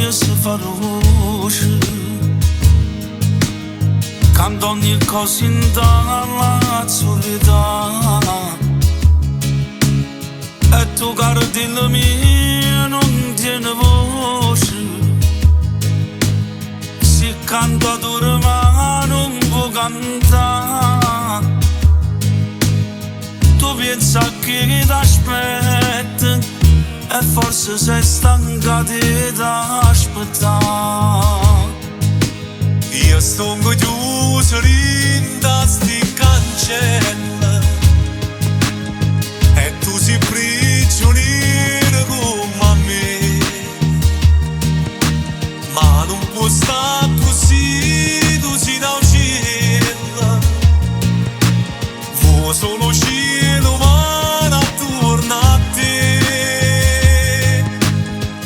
riesco a fare luce, canto ogni cosa in dalla solità. E tu cardillo mio non tiene voce, si canta dura ma non può cantare. Tu pensa che ti aspetta e forse sei stanca di aspettare. Io sto chiuso da sti cancelli e tu sei prigioniero come me, ma non può stare così, tu sei da un cielo, fu solo cielo ma non torna a te.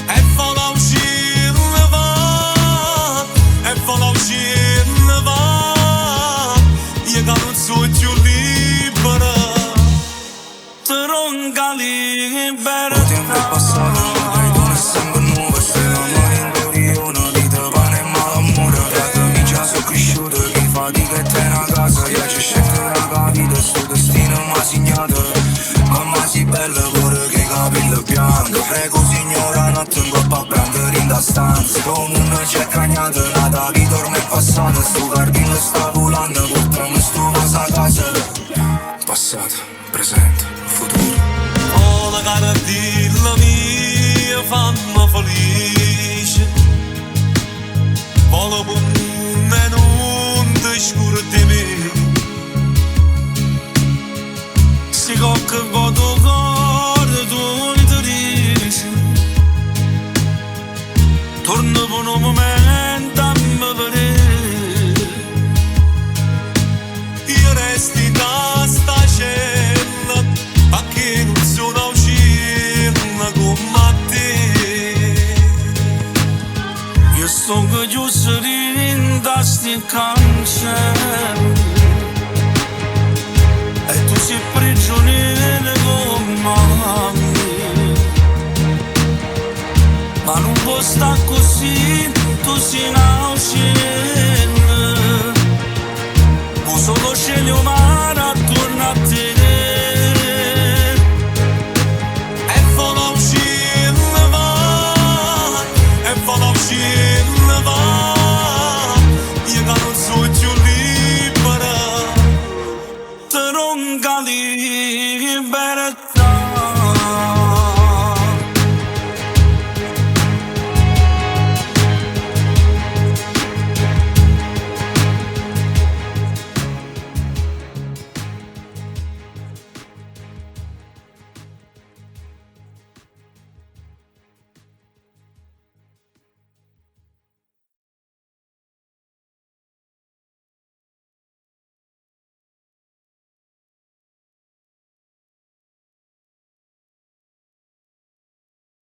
E fa la cielo va, e fa la cielo va, io che non so più libera. Tronca libera. Il tempo è passato, dai tu ne sangue nuovo, se l'amore in glorione, di te pane e malamore. Frate mi già sono cresciuto, che fatica e te una casa, io ci scelto una vita, sto destino m'ha segnato. Mamma si bella pure che capello bianco, prego signora notte un po' a prendere in da stanza. Come un c'è cagnato, nata vita ormai è passata, sto cardillo sta volando, portami sto vaso a casa. Passato, presente, futuro. Oh, la cardillo mia, fammi felice. Vola con me, non ti scordi me. Si cocca con tuo cuore, tu ti dici. Torna per un momento a me vedere. Io resti da sta cella, ma che non sono uscita come te. Io sto chiuso da sti cancelli e tu sei prigioniero come me, ma non può stare così, tu sei una uccella, solo cielo umano attorno a te.